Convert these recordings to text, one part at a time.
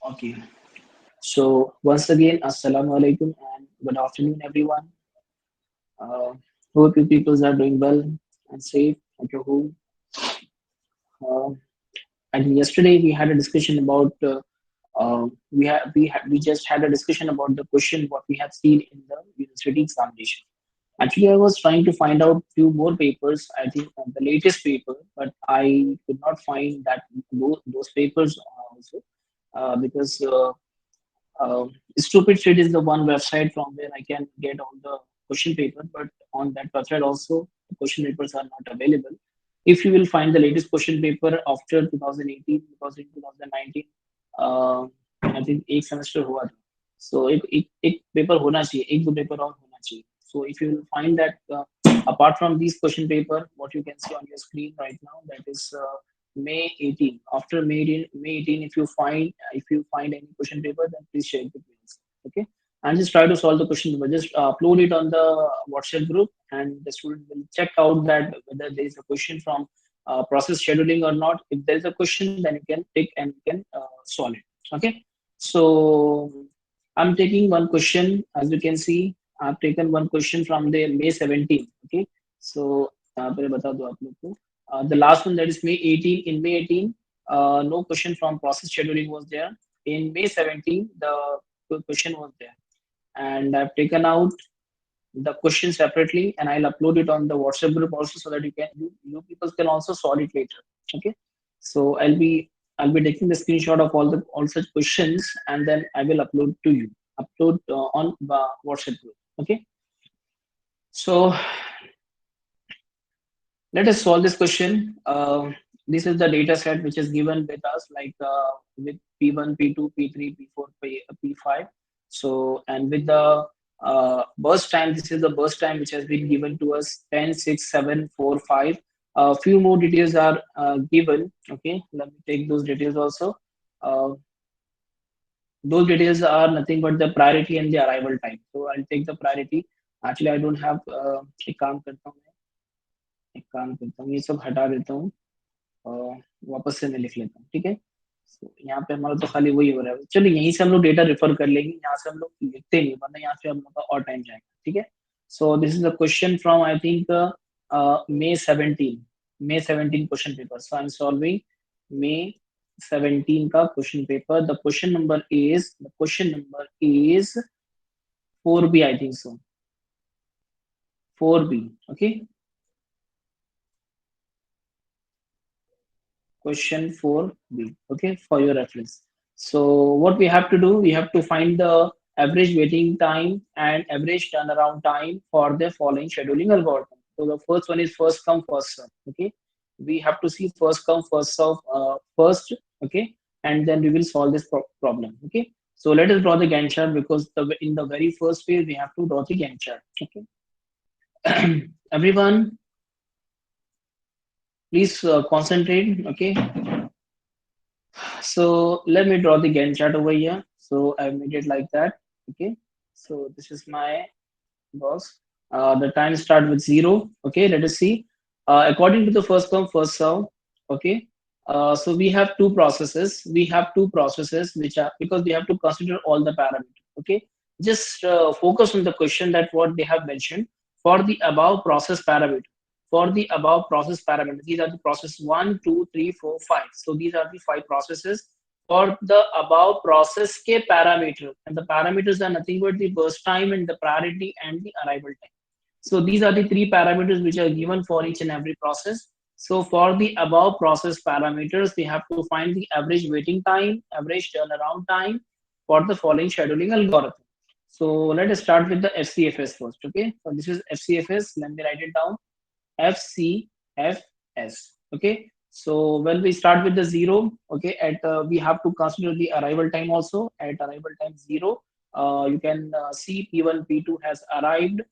Okay. So once again, Assalamu alaikum and good afternoon, everyone. Uh, Hope you people are doing well and safe at your home. Uh, and yesterday we had a discussion about we just had a discussion about the question what we have seen in the university examination. Actually, I was trying to find out few more papers. I think the latest paper, but I could not find that those papers also because Stupid Street is the one website from where I can get all the question paper, but on that website also the question papers are not available. If you will find the latest question paper after 2018, because in 2019, uh, I think एक semester हुआ था. So एक paper होना चाहिए, एक दो paper और होना चाहिए. So if you will find that apart from these question paper, what you can see on your screen right now, that is May 18. After May 18, if you find any question paper, then please share it with me. Okay, and just try to solve the question paper. Just upload it on the WhatsApp group, and the student will check out that whether there is a question from process scheduling or not. If there is a question, then you can take and you can solve it. Okay, so I'm taking one question. As you can see, I've taken one question from the May 17. Okay, so पहले बता दो आप लोग को. The last one, that is May 18. In May 18, no question from process scheduling was there. In May 17, the question was there. And I've taken out the question separately and I'll upload it on the WhatsApp group also so that you people can also solve it later. Okay. So I'll be taking the screenshot of all such questions and then I will upload to you. Upload on the WhatsApp group. Okay. So let us solve this question. This is the data set which is given with us, like with P1, P2, P3, P4, P5. So, and with the burst time, this is the burst time which has been given to us 10, 6, 7, 4, 5. A few more details are given. Okay, let me take those details also. Uh, those details are nothing but the priority and the arrival time. So, I'll take the priority. Actually, I don't have एक काम करता हूँ एक काम करता हूँ ये सब हटा देता हूँ वापस से मैं लिख लेता हूँ ठीक है यहाँ पे हमारा तो खाली वही हो रहा है चलो यहीं से हम लोग डेटा रेफर कर लेंगे यहाँ से हम लोग लिखते नहीं वरना यहाँ से हम लोग का और टाइम जाएगा ठीक है so this is a question from I think May 17 question paper so I am solving May 17 का question paper the question number is 4B I think so 4B okay question 4B, okay, for your reference. So what we have to do, we have to find the average waiting time and average turnaround time for the following scheduling algorithm. So the first one is first come, first serve, okay. We have to see first come, first serve first, okay, and then we will solve this problem, okay. So let us draw the Gantt chart because in the very first phase, we have to draw the Gantt chart, okay. Everyone, please concentrate, okay. So let me draw the Gantt chart over here. So I made it like that. Okay. So this is my box. The time start with 0. Okay. Let us see. According to the first come first serve. Okay. So we have two processes. We have two processes which are because we have to consider all the parameters. Okay. Just focus on the question that what they have mentioned for the above process parameter for the above process parameters. These are the process 1, 2, 3, 4, 5. So these are the 5 processes for the above process ke parameter. And the parameters are nothing but the burst time and the priority and the arrival time. So these are the 3 parameters which are given for each and every process. So for the above process parameters, we have to find the average waiting time, average turnaround time for the following scheduling algorithm. So let us start with the FCFS first. Okay, so this is FCFS. Let me write it down. FCFS. Okay. So when we start with the 0, okay, at we have to consider the arrival time also. At arrival time 0, you can see P1, P2 has arrived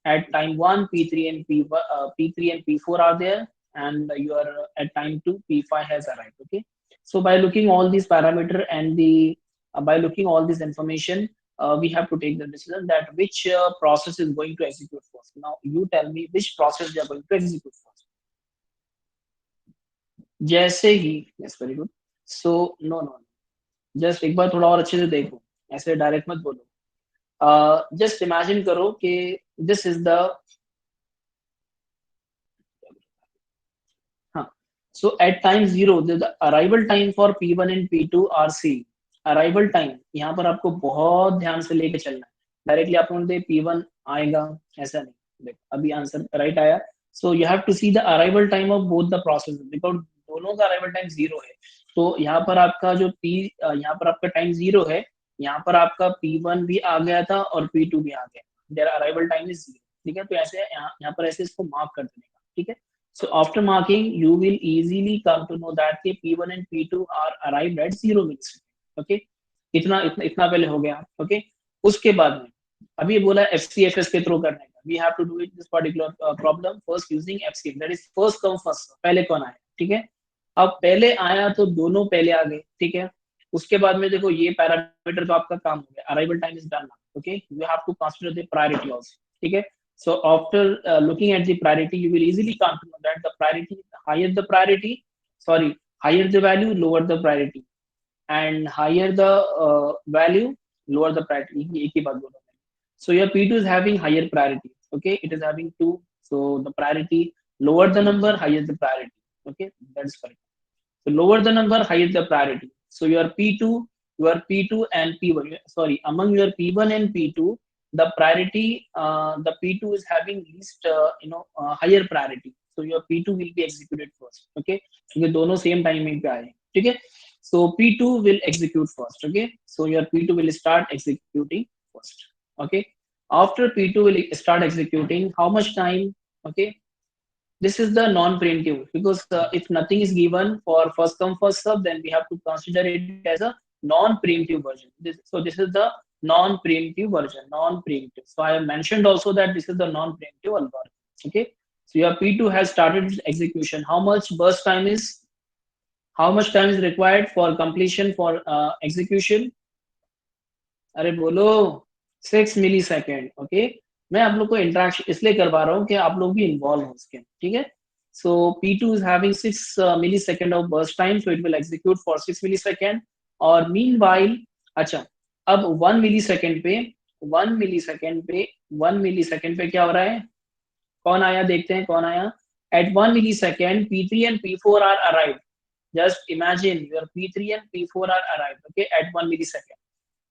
at time 1, P3 and P3 and P4 are there, and you are at time 2, P5 has arrived. Okay. So by looking all these parameter and the by looking all this information, we have to take the decision that which process is going to execute first. Now you tell me which process they are going to execute first. जैसे ही yes very good. So no, just एक बार थोड़ा और अच्छे से देखो, ऐसे direct मत बोलो। जस्ट इमेजिन करो कि दिस इज द, हाँ, so at time 0 the arrival time for P1 and P2 are same। Arrival time यहाँ पर आपको बहुत ध्यान से लेके चलना है। डायरेक्टली आप बोलते P1 आएगा, ऐसा नहीं। देखो अभी आंसर राइट आया। So you have to see the arrival time of both the process, because दोनों का अराइवल टाइम 0 है। तो यहाँ पर आपका जो यहाँ पर आपका टाइम 0 है, यहाँ पर आपका P1 भी आ गया था और P2 भी आ गया, देयर अराइवल टाइम इज 0। ठीक है, तो ऐसे यहाँ पर ऐसे इसको मार्क कर देने का। ठीक है, so after marking you will easily come to know that the P1 and P2 are arrived at 0 millisecond। okay, इतना पहले हो गया। okay, उसके बाद में अभी ये बोला FCFS के थ्रू करने का, we have to do it this particular problem first using FCFS, that is first come first serve। पहले कौन आया, ठीक है। अब पहले आया तो दोनों पहले आ गए, ठीक है। उसके बाद में देखो ये पैरामीटर तो आपका काम हो गया, arrival time is done. Okay, you have to consider the priority also. ठीक है, so after looking at the priority you will easily come to know that the priority, higher the priority, sorry, higher the value lower the priority, and higher the value lower the priority, ये एक ही बात बोल रहा हूँ। so your P2 is having higher priority, okay, it is having 2, so the priority, lower the number higher the priority, okay, that is correct। so lower the number higher the priority, so your P2 and P1, sorry, among your P1 and P2 the priority, the P2 is having least higher priority, so your P2 will be executed first। okay, क्योंकि दोनों same timing पे आए हैं। ठीक है, so P2 will execute first। okay, so your P2 will start executing first। okay, after P2 will start executing, how much time? okay, this is the non-preemptive, because if nothing is given for first come first serve, then we have to consider it as a non-preemptive version। So this is the non-preemptive version, non-preemptive, so I have mentioned also that this is the non-preemptive algorithm। okay, so your P2 has started its execution, how much burst time is, how much time is required for completion for execution? अरे बोलो, 6 मिली second. Okay, मैं आप लोग को interaction इसलिए करवा रहा हूँ कि आप लोग भी इन्वॉल्व हो उसके। ठीक है, सो P2 is having 6 millisecond of burst time, so it will execute for 6 millisecond। और meanwhile, अच्छा, अब 1 मिलीसेकेंड पे, 1 मिलीसेकेंड पे क्या हो रहा है, कौन आया देखते हैं कौन आया। at 1 millisecond P3 and P4 are arrived। just imagine your P3 and P4 are arrived, okay, at 1 millisecond।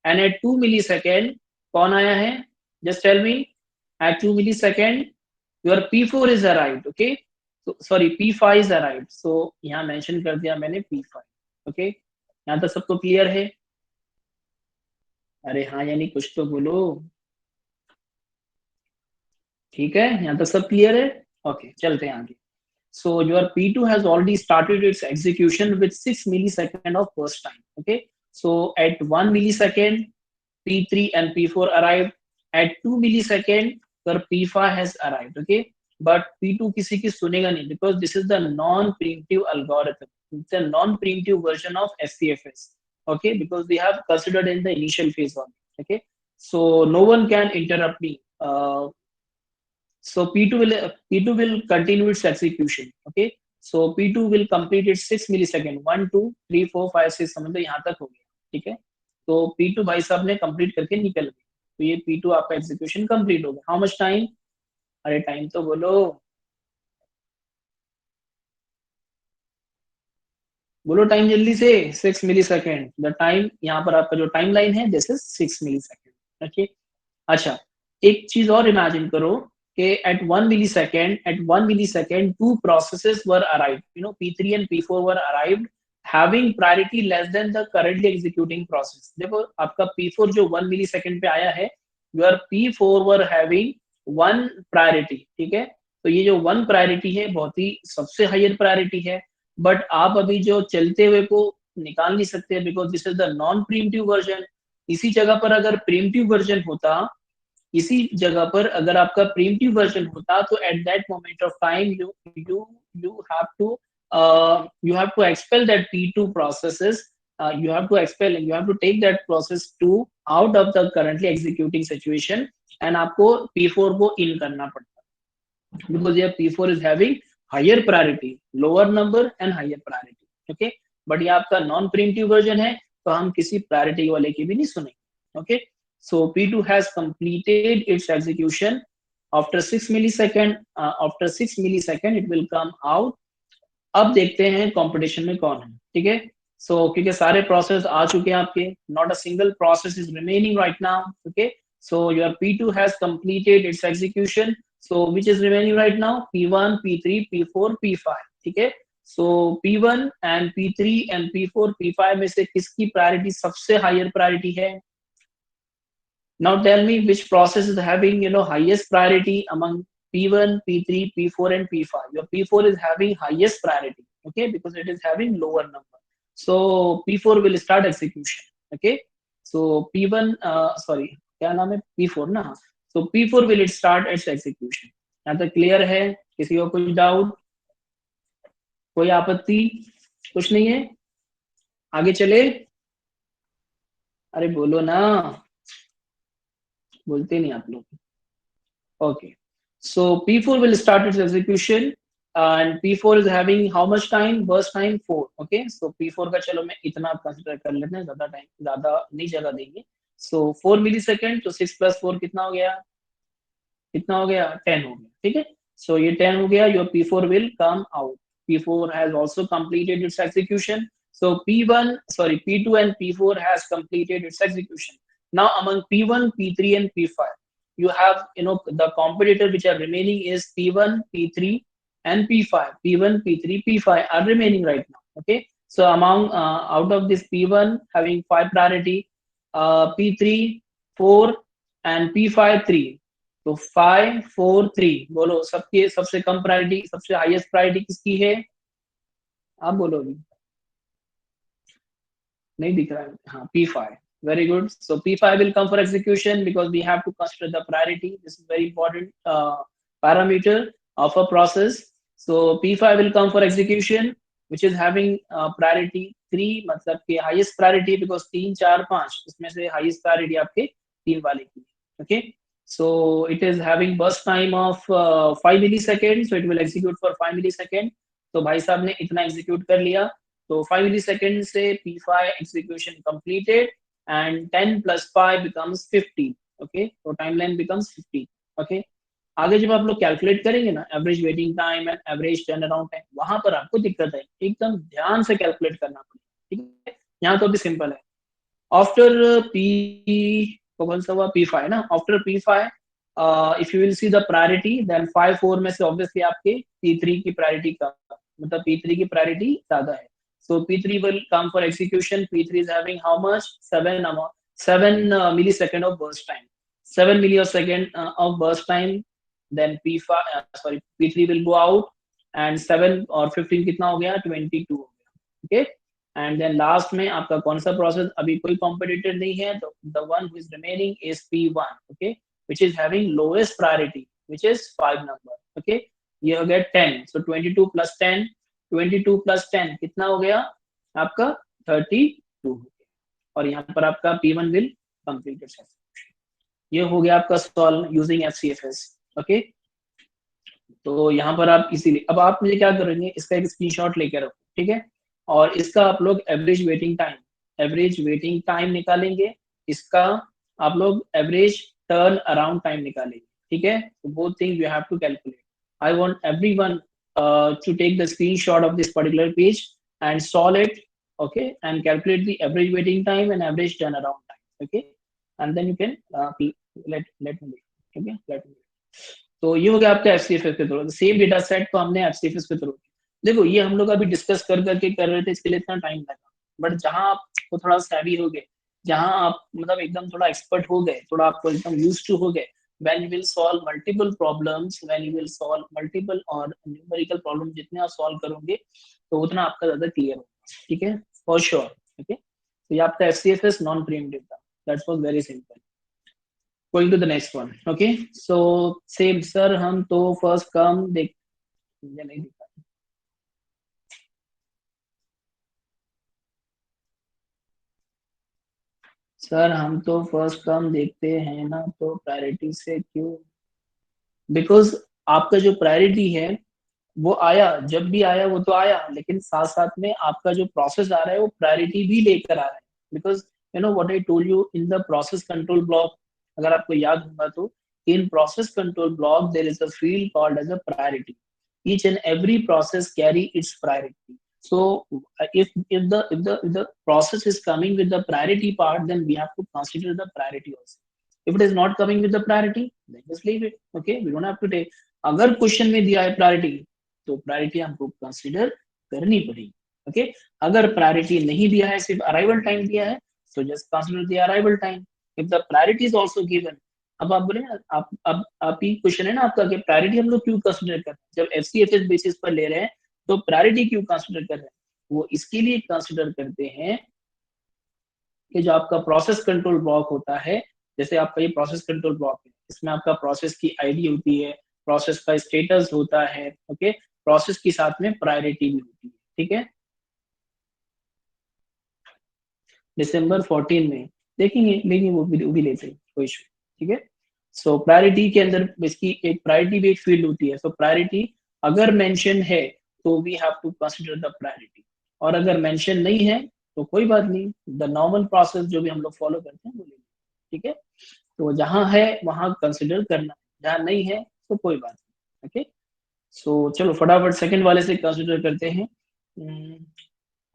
and at 2 millisecond कौन आया है, just tell me, at 2 millisecond your P4 is arrived। okay, so sorry, P5 is arrived, so यहाँ mention कर दिया मैंने P5। okay, यहाँ तक सबको क्लियर है? अरे हाँ यानी कुछ तो बोलो। ठीक है, यहाँ तक सब क्लियर है? ओके, चलते हैं आगे। So your P2 has already started its execution with 6 millisecond of burst time। okay, so at 1 millisecond P3 and P4 arrived, at 2 millisecond your P5 has arrived। okay, but P2 किसी की सुनेगा नहीं, because this is the non-preemptive algorithm, it's a non-preemptive version of SCFS। okay, because we have considered in the initial phase one। okay, so no one can interrupt me। so P2 will continue its execution। okay, so P2 will complete its 6 millisecond, 1 2 3 4 5 6, समझ लो यहाँ तक हो गया। ठीक है, तो P2 भाई साहब ने कंप्लीट करके निकल गए, तो ये P2 आपका एग्जीक्यूशन कंप्लीट हो गया। हाउ मच टाइम, अरे टाइम तो बोलो, बोलो टाइम जल्दी से। 6 मिलीसेकेंड द टाइम, यहाँ पर आपका जो टाइम लाइन है दिस इज 6 मिलीसेकेंड। ओके, अच्छा, एक चीज और इमेजिन करो कि at 1 millisecond two processes were arrived, P3 and P4 were arrived having priority less than the currently executing process। देखो आपका P4 जो 1 millisecond पे आया है, your P4 were having 1 priority। ठीक है, तो ये जो 1 priority है बहुत ही सबसे हायर प्रायोरिटी है, बट आप अभी जो चलते हुए को निकाल नहीं सकते, because this is the non preemptive version. इसी जगह पर अगर प्रीम्प्टिव वर्जन होता, इसी जगह पर अगर आपका प्रीम्प्टिव वर्जन होता, तो at that moment of time you you you have to you have to expel that P2 processes, you have to expel, you have to take that process 2 out of the currently executing situation, and आपको P4 को in करना पड़ता, because your P4 is having higher priority, lower number and higher priority। okay, but ये आपका non preemptive version है, तो हम किसी प्रायोरिटी वाले की भी नहीं सुनेंगे. Okay, so P2 has completed its execution after 6 millisecond. After 6 millisecond it will come out. अब देखते हैं कंपटीशन में कौन है. ठीक है, सो क्योंकि सारे प्रोसेस आ चुके हैं आपके, not a single process is remaining right now. Okay, so your P2 has completed its execution. So which is remaining right now? P1, P3, P4, P5. ठीक है, so P1 and P3 and P4, P5 में से किसकी priority सबसे higher priority है? Now tell me which process is having highest priority among P1, P3, P4 and P5. Your P4 is having highest priority, okay, because it is having lower number. So P4 will start execution. Okay, so P1 sorry क्या नाम है, P4 ना. So P4 will start its execution. यहाँ तक clear है? किसी को कुछ डाउट, कोई आपत्ति? कुछ नहीं है, आगे चले. अरे बोलो ना, बोलते नहीं आप लोग. Okay, so P4 will start its execution and P4 is having how much time? Burst time 4. Okay, so P4 का चलो मैं इतना कंसिडर कर लेते हैं, ज्यादा टाइम ज्यादा नहीं जगह देंगे. So 4 मिलीसेकंड, तो 6 plus 4 कितना हो गया? कितना हो गया? 10 हो गया. ठीक है, so ये 10 हो गया. Your P4 will come out. P4 has also completed its execution. So P2 and P4 has completed its execution. Now among P1, P3 and P5, you have the competitor which are remaining is P1, P3 and P5. P1, P3, P5 are remaining right now. Okay, so among out of this P1 having 5 priority, P3 4 and P5 3. तो 5 4 3 बोलो, सबके सबसे कम priority, सबसे highest priority किसकी है? आप बोलो भी, नहीं दिख रहा है. हाँ, P5. Very good. So P5 will come for execution because we have to consider the priority. This is very important parameter of a process. So P5 will come for execution, which is having priority 3, मतलब कि highest priority because 3 4 5 इसमें से highest priority आपके 3 वाले की. Okay. So it is having burst time of 5 milliseconds. So it will execute for 5 milliseconds. तो भाई साहब ने इतना execute कर लिया. तो 5 मिलीसेकंड से P5 execution completed and 10 plus 5 becomes 50. Okay, तो टाइमलाइन becomes 50. Okay, आगे जब आप लोग कैलकुलेट करेंगे ना average waiting time and average turn around time, वहां पर आपको दिक्कत है, एकदम ध्यान से कैलकुलेट करना पड़ेगा. ठीक है, यहाँ तो भी सिंपल है. आफ्टर P कौन सा हुआ? P5 ना. After P5 if you will see the priority, then 5 4 में से ऑब्वियसली आपके P3 की प्रायोरिटी कम, मतलब P3 की प्रायोरिटी ज्यादा है. So P3 will come for execution. P3 is having how much? 7 millisecond of burst time. 7 millisecond of burst time. Then P3 will go out and 7 और 15 कितना हो गया? 22 हो गया. Okay. And then last में आपका कौन सा प्रोसेस? अभी कोई कॉम्पिटिटर नहीं है, तो the one who is remaining is P1. Okay, which is having lowest priority, which is 5 number. Okay, ये हो गया 10. So 22 plus 10, 22 plus 10 कितना हो गया आपका? 32 हो गया. और यहाँ पर आपका P1 will complete its execution. ये हो गया आपका सॉल्व यूजिंग FCFS. ओके, तो यहाँ पर आप इसीलिए अब आप मुझे क्या करेंगे, इसका एक स्क्रीनशॉट लेकर रखो. ठीक है, और इसका आप लोग एवरेज वेटिंग टाइम निकालेंगे. इसका आप लोग एवरेज टर्न अराउंड टाइम निकालेंगे. ठीक है, तो both thing you have to calculate. I want everyone to take the screenshot of this particular page and solve it. Okay, and calculate the average waiting time and average turnaround time. Okay, and then you can let me know. Okay, let me know. तो ये हो गया आपका FCFS के through. Same data set को हमने FCFS के through. देखो ये हम लोग अभी डिस्कस कर करके कर रहे थे, इसके लिए इतना टाइम लगा. बट जहां आपको थोड़ा सैवी हो गए, जहां आप मतलब एकदम थोड़ा एक्सपर्ट हो गए, थोड़ा आपको एकदम यूज्ड टू हो गए, when you will solve multiple problems, when you will solve multiple और numerical problem, जितने आप solve करोगे तो उतना आपका ज्यादा क्लियर होगा. ठीक है, for sure. Okay, तो ये आपका FCFS non preemptive था. That was very simple. Going to the next one. Okay, so same sir, हम तो first come देख नहीं दिखा. सर हम तो फर्स्ट कम देखते हैं ना, तो प्रायोरिटी से क्यों? बिकॉज आपका जो प्रायोरिटी है वो आया, जब भी आया वो तो आया, लेकिन साथ साथ में आपका जो प्रोसेस आ रहा है वो प्रायोरिटी भी लेकर आ रहा है. because you know what I told you in the process control block, अगर आपको याद होगा तो in process control block there is a field called as a priority. Each and every process carry its priority. So if the process is coming with the priority part, then we have to consider the priority also. If it is not coming with the priority, then just leave it. Okay, we don't have to take. अगर question में दिया है priority, तो priority हमको consider करनी पड़ेगी. Okay, अगर priority नहीं दिया है, सिर्फ अराइवल टाइम दिया है, so just consider the arrival time. If the priority is also given, अब आप बोले ना, आप ही क्वेश्चन है ना आपका कि प्रायोरिटी हम लोग क्यों कंसिडर कर रहे हैं, जब एफसीएफएस बेसिस पर ले रहे हैं तो प्रायोरिटी क्यों कंसिडर कर रहे हैं. वो इसके लिए कंसिडर करते हैं कि जो आपका प्रोसेस कंट्रोल ब्लॉक होता है, जैसे आपका ये प्रोसेस कंट्रोल ब्लॉक है, इसमें आपका प्रोसेस की आईडी होती है, प्रोसेस का स्टेटस होता है. ओके, प्रोसेस के साथ में प्रायोरिटी भी होती है. ठीक है, दिसंबर 14 में देखेंगे, लेकिन वो भी लेते हैं, कोई इशू. ठीक है, सो प्रायोरिटी के अंदर इसकी एक प्रायोरिटी भी एक फील्ड होती है. सो प्रायोरिटी अगर मेंशन है तो we have to consider the priority, और अगर मेंशन नहीं है तो कोई बात नहीं, द नॉर्मल प्रोसेस जो भी हम लोग फॉलो करते हैं वो लेंगे. ठीक है, तो जहां है वहां कंसीडर करना, जहां नहीं है तो कोई बात नहीं. ओके, सो चलो फटाफट सेकंड वाले से कंसीडर करते हैं.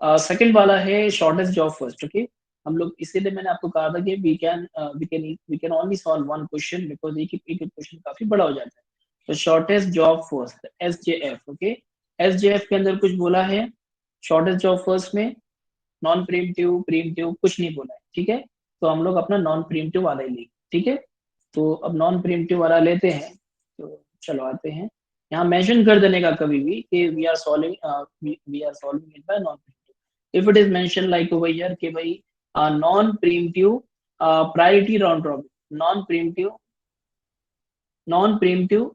सेकंड वाला है शॉर्टेस्ट जॉब फर्स्ट. ओके, हम लोग इसीलिए मैंने आपको कहा था कि we can only solve one question, because एक क्वेश्चन काफी बड़ा हो जाता है. तो shortest job first SJF. Okay, SJF के अंदर कुछ बोला है, शॉर्टेस्ट जॉब फर्स्ट में नॉन प्रीम्प्टिव प्रीम्प्टिव कुछ नहीं बोला है. ठीक है, तो हम लोग अपना नॉन प्रीम्प्टिव वाला ही लेंगे. ठीक है, तो अब नॉन प्रीम्प्टिव वाला लेते हैं. तो चलो आते हैं, यहाँ मेंशन कर देने का कभी भी कि we are solving it by non preemptive. If it is mention like over here कि भाई non preemptive priority round robin, non preemptive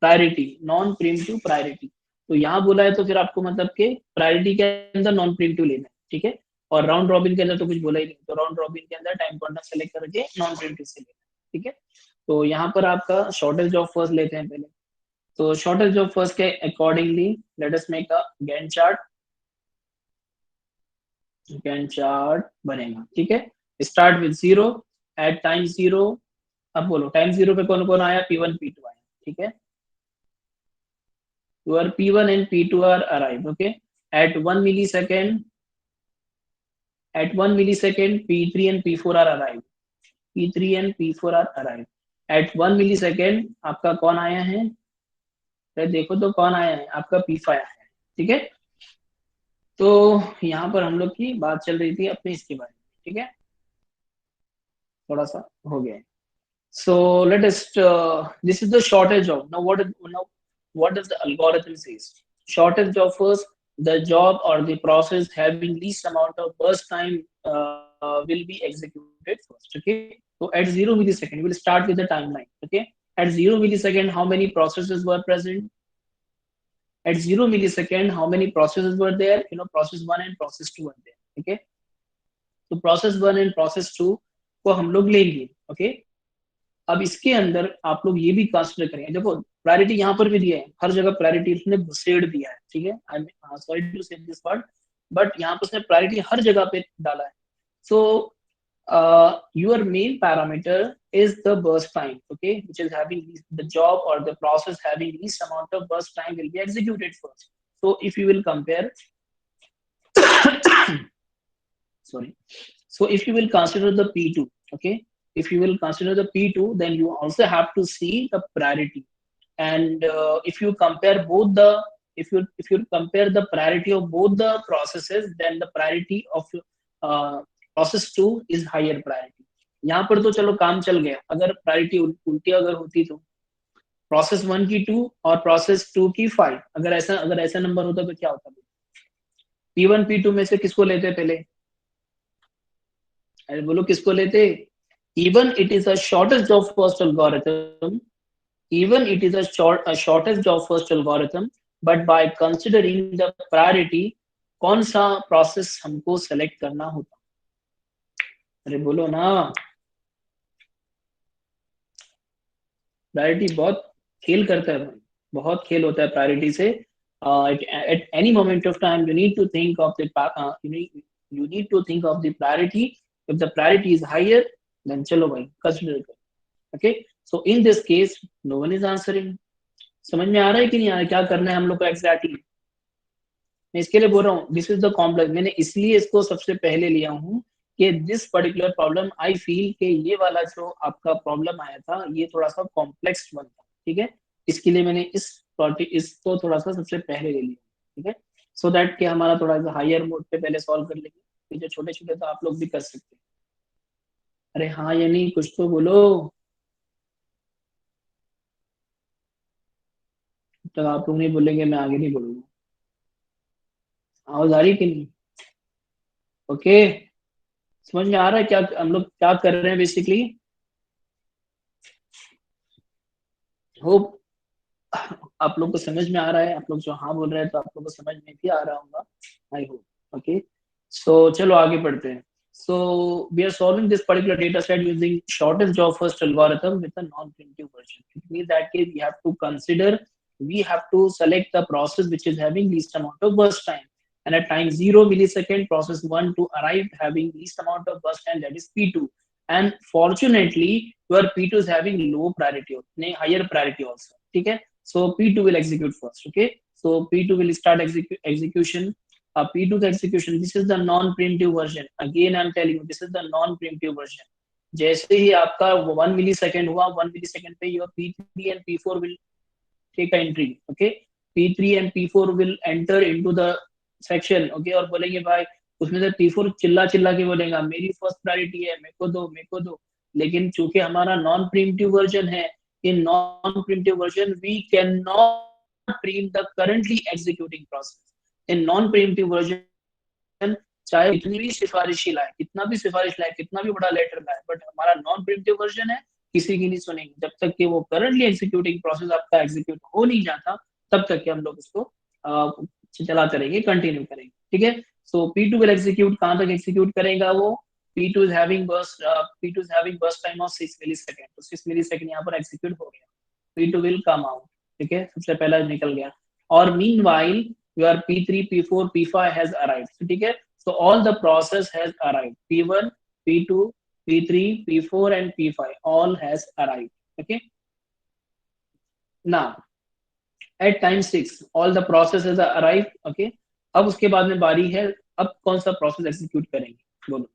priority, तो यहाँ बोला है तो फिर आपको मतलब कि प्रायोरिटी के अंदर नॉन प्रीम्प्टिव लेना है. ठीक है, और राउंड रॉबिन के अंदर तो कुछ बोला ही नहीं, तो राउंड रॉबिन के अंदर टाइम क्वांटम सेलेक्ट करके नॉन प्रीम्प्टिव से लेना है. ठीक है, तो यहाँ पर आपका शॉर्टेस्ट जॉब फर्स्ट लेते हैं पहले. तो शॉर्टेस्ट जॉब फर्स्ट के accordingly let us make a Gantt chart बनेगा. ठीक है, स्टार्ट विद 0 एट टाइम 0. अब बोलो टाइम 0 पे कौन कौन आया, P1 P2 आया. ठीक है, your P1 and P2 are arrived. Okay, at 1 millisecond, P3 and P4 are arrived. At 1 millisecond आपका कौन आया है, देखो तो कौन आया है, आपका P5 आया है. ठीक है, तो यहाँ पर हम लोग की बात चल रही थी अपने इसके बारे में. ठीक है, थोड़ा सा हो गया. So let us this is the shortest job. Now what does the algorithm says? Shortest job first, the job or the process having least amount of burst time will be executed first. Okay, so at 0 millisecond we'll start with the timeline. Okay, at 0 millisecond how many processes were present? At 0 millisecond how many processes were there? You know, process 1 and process 2 are there. Okay, तो process 1 and process 2 को हम लोग लेंगे. Okay, अब इसके अंदर आप लोग ये भी कंसिडर करेंगे, देखो प्रायोरिटी यहाँ पर भी दिया है, हर जगह प्रायोरिटी उसने घुसेड़ दिया है. ठीक है, I am sorry to say this word, but यहाँ पर उसने प्रायोरिटी हर जगह पे डाला है. So your main parameter is the burst time. Okay, which is having the job और the process having least amount of burst time will be executed first. So if you will compare sorry, so if you will consider the P2, okay, if you will consider the P2, then you also have to see the priority. And if you compare both the, if you compare the priority of both the processes, then the priority of process 2 is higher priority. यहाँ पर तो चलो काम चल गया, अगर priority उल्टी अगर होती तो प्रोसेस 1 की 2 और प्रोसेस 2 की 5, अगर ऐसा नंबर होता तो क्या होता? P1 P2 में से किसको लेते पहले, अरे बोलो किसको लेते? Even it is a shortest job first algorithm, shortest job first algorithm, but by considering the priority, कौन सा प्रोसेस हमको सेलेक्ट करना होता? अरे बोलो ना, प्रायोरिटी बहुत खेल करता है भाई, बहुत खेल होता है प्रायोरिटी से. At any moment of time you need to think of the You need to think of the priority. If the priority is higher, then चलो भाई consider करो. Okay, so in this case no one is answering. समझ में आ रहा है कि नहीं आ रहा है क्या करना है हम लोग को एग्जैक्टली? मैं इसके लिए बोल रहा हूँ दिस इज द कॉम्प्लेक्स. मैंने इसलिए इसको सबसे पहले लिया हूँ कि this particular problem I feel कि ये वाला जो आपका प्रॉब्लम आया था ये थोड़ा सा कॉम्प्लेक्स वन था. ठीक है, इसके लिए मैंने इसको थोड़ा सा सबसे पहले ले लिया. ठीक है, सो दैट कि हमारा थोड़ा सा हायर मोड पे पहले सॉल्व कर लेंगे. ये जो छोटे छोटे तो आप लोग भी कर सकते हैं. अरे हाँ या नहीं कुछ तो बोलो. तो आप लोग नहीं बोलेंगे मैं आगे नहीं बोलूंगा. आवाज आ रही कि नहीं? ओके, समझ में आ रहा है क्या हम लोग क्या कर रहे हैं बेसिकली? होप आप लोग को समझ में आ रहा है. आप लोग जो हाँ बोल रहे हैं तो आप लोग को समझ में भी आ रहा होगा. I hope. ओके, सो चलो आगे बढ़ते हैं. So we are solving this particular data set using shortest job first algorithm with a non-primitive version. It means that we have to consider, we have to select the process which is having least amount of burst time, and at time 0 millisecond process 1 to arrive having least amount of burst time, that is P2. And fortunately your P2 is having low priority, higher priority also. Okay, so P2 will execute first. Okay, so P2 will start execution. P2 the execution. This is the non-preemptive version. Again, I'm telling you, this is the non-preemptive version. जैसे ही आपका 1 millisecond हुआ, 1 millisecond पे your P3 and P4 will take an entry. Okay, P3 and P4 will enter into the section. Okay, और बोलेंगे भाई उसमें से P4 चिल्ला चिल्ला के बोलेगा मेरी फर्स्ट प्रायोरिटी है, मेरे को दो मेरे को दो. लेकिन चूंकि हमारा नॉन प्रीम्प्टिव वर्जन है, in non-preemptive version we cannot preempt the currently executing process. In non-preemptive version चाहे कितनी भी सिफारिशी लाए, कितना भी सिफारिश लाए, कितना भी बड़ा लेटर लाए, बट हमारा नॉन प्रीम्प्टिव वर्जन है, किसी की नहीं सुनेंगे जब तक कि वो करंटली एग्जीक्यूटिंग प्रोसेस आपका एग्जीक्यूट हो नहीं जाता. तब तक कि हम लोग इसको चलाते रहेंगे, कंटिन्यू करेंगे. ठीक है, सो P2 will execute. कहां तक एग्जीक्यूट करेगा वो? P2 is having burst time of 6 millisecond. तो 6 millisecond यहाँ पर एग्जीक्यूट हो गया. P2 will come out. ठीक है, सबसे पहला निकल गया. और meanwhile your P3, P4, P5 has arrived. ठीक है, so all the process has arrived. P1, P2, P3, P4 and P5 all has arrived. Okay, now at time 6 all the processes are arrived. Okay, अब उसके बाद में बारी है, अब कौन सा प्रोसेस एग्जीक्यूट करेंगे बोलो.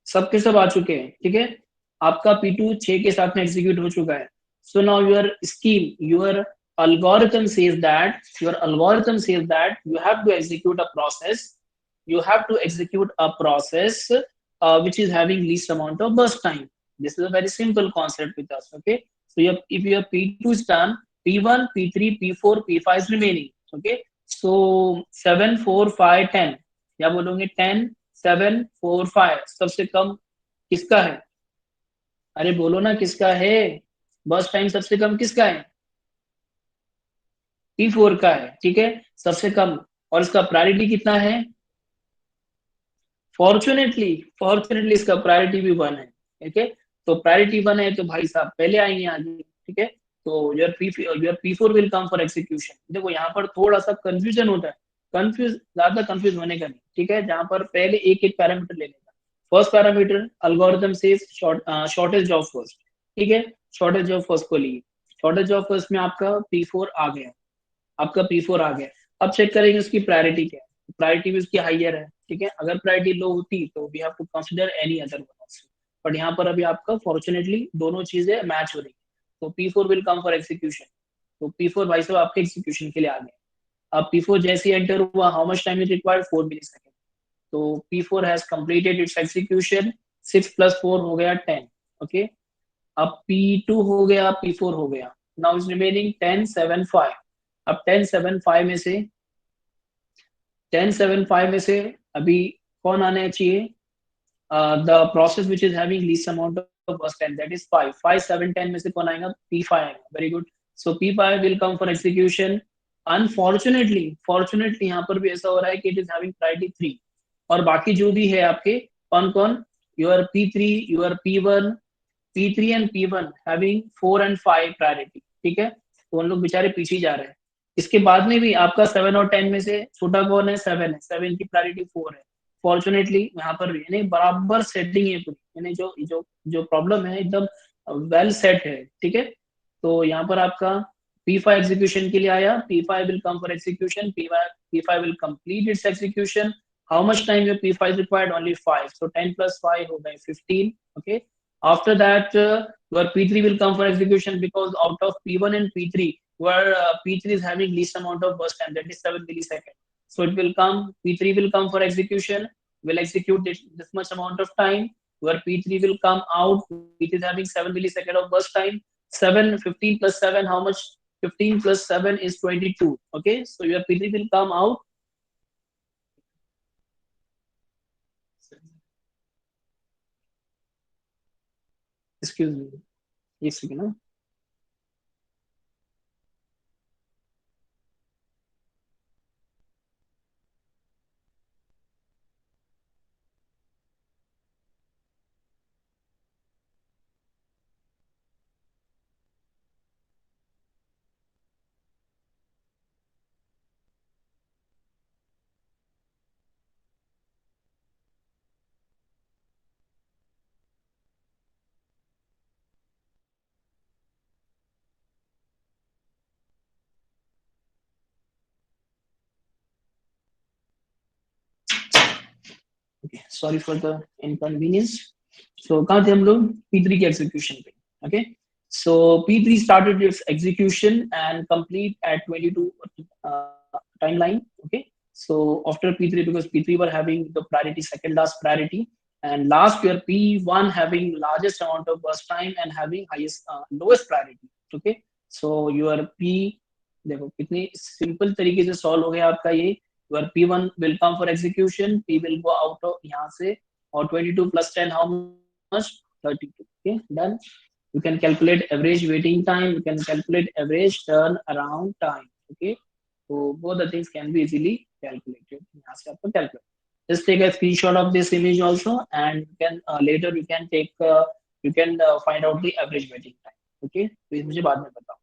सबके सब आ चुके हैं. ठीक है, आपका P2 6 के साथ में एग्जीक्यूट हो चुका है. So now your scheme, your algorithm says that you have to execute a process. You have to execute a process which is having least amount of burst time. This is a very simple concept with us. Okay, so if your P2 is done, P1, P3, P4, P5 is remaining. Okay, so 7, 4, 5, 10. क्या बोलोगे? 10, 7, 4, 5. सबसे कम किसका है? अरे बोलो ना किसका है? बर्स्ट टाइम सबसे कम किसका है? P4 का है. ठीक है, सबसे कम. और इसका प्रायोरिटी कितना है? फॉर्चुनेटली इसका प्रायोरिटी भी 1 है. ठीक है, तो प्रायोरिटी 1 है तो भाई साहब पहले आएंगे आगे. ठीक है, तो your P4 will come for execution. देखो यहाँ पर थोड़ा सा कंफ्यूजन होता है, ज्यादा कंफ्यूज होने का नहीं. ठीक है, जहां पर पहले एक एक पैरामीटर लेने का. First parameter algorithm says shortest job first. ठीक है, शॉर्टेस्ट जॉब फर्स्ट को लिए. शॉर्टेस्ट जॉब फर्स्ट में आपका P4 आ गया. अब चेक करेंगे उसकी प्रायोरिटी क्या है. प्रायोरिटी भी उसकी हाइयर है. ठीक है, अगर प्रायोरिटी लो होती तो we have to consider any other one also. But यहाँ पर अभी आपका फॉर्चुनेटली दोनों चीजें मैच हो रही है. तो P4 will come for execution. तो P4 भाई साहब आपके एग्जीक्यूशन के लिए आ गए. अब P4 जैसे ही एंटर हुआ, how much time is required? 4 millisecond. तो P4 has completed it's execution. 6 + 4 हो गया 10. ओके, अब P2 हो गया, P4 हो गया. Now is remaining 10, 7, 5. अब 10, 7, 5 में से 10, 7, 5 में से अभी कौन आना चाहिए? The process which is having least amount of burst time, that is 5. 5, 7, 10 में से कौन आएगा? P5 आएगा. Very good. So P5 will come for execution. Fortunately यहाँ पर भी ऐसा हो रहा है कि इट इज हैविंग प्रायोरिटी 3. और बाकी जो भी है आपके कौन कौन? Your P3, your P1, P3 and P1 having 4 and 5 priority. ठीक है, तो उन लोग बेचारे पीछे जा रहे हैं. इसके बाद में भी आपका 7 और 10 में से छोटा कौन है? 7 है. 7 की प्रायोरिटी 4 है. फॉर्चुनेटली यहाँ पर यानी बराबर सेटिंग है पूरी, यानी जो जो जो प्रॉब्लम है एकदम वेल सेट है, ठीक है। तो यहाँ पर आपका P5 एग्जीक्यूशन के लिए आया, P5 will come for execution, P5 will complete its execution. How much time your P5 is required? Only 5. So 10 plus 5 हो गए 15. Okay. After that, your P3 will come for execution because out of P1 and P3, where P3 is having least amount of burst time, that is 7 milliseconds. So it will come, P3 will come for execution, will execute this much amount of time, where P3 will come out, it is having 7 millisecond of burst time. 7, 15 plus 7, how much? 15 plus 7 is 22. Okay, so your P3 will come out. Excuse me. एक second ना. Okay, sorry for the inconvenience. So कहाँ थे हम लोग? P3 के execution पे. Okay, so P3 started its execution and complete at 22 timeline. Okay, so after P3, because P3 were having the priority, second last priority, and last year P1 having largest amount of burst time and having highest lowest priority. Okay, so your P, देखो कितनी simple तरीके से solve हो गया आपका ये. Where P1 will come for execution, P will go out of यहाँ से, और 22 plus 10 how much? 32. Okay, done. You can calculate average waiting time, you can calculate average turn around time. Okay, so both the things can be easily calculated. यहाँ से आपको calculate. Just take a screenshot of this image also, and you can later you can find out the average waiting time. Okay, तो ये मुझे बाद में बताओ.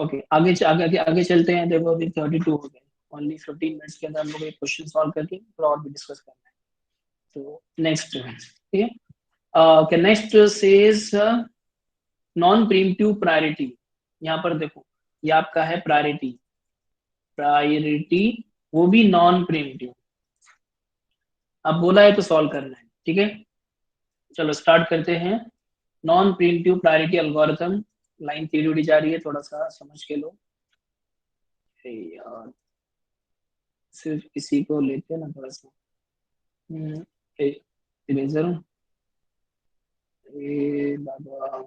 Okay, आगे आगे आगे आगे चलते हैं. देखो अभी 32 हो गए. ओनली 15 मिनट्स के अंदर हम लोग एक क्वेश्चन सॉल्व करके फिर और भी डिस्कस करना है. तो नेक्स्ट, ठीक है. Okay, next says non preemptive priority. यहाँ पर देखो ये आपका है प्रायोरिटी. प्रायोरिटी वो भी नॉन प्रीम्प्टिव. अब बोला है तो सॉल्व करना है, ठीक है. चलो स्टार्ट करते हैं. Non preemptive priority algorithm. Line टेढ़ी उड़ी जा रही है, थोड़ा सा समझ के लो. यार सिर्फ इसी को लेते हैं ना थोड़ा सा. इरेजर. ए बाबा,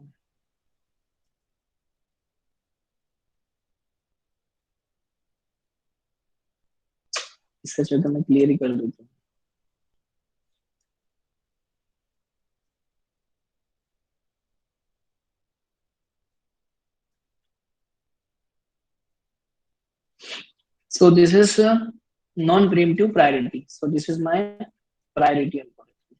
इसका चलता मैं क्लियर ही कर देता हूँ. So this is non-preemptive priority. So this is my priority algorithm.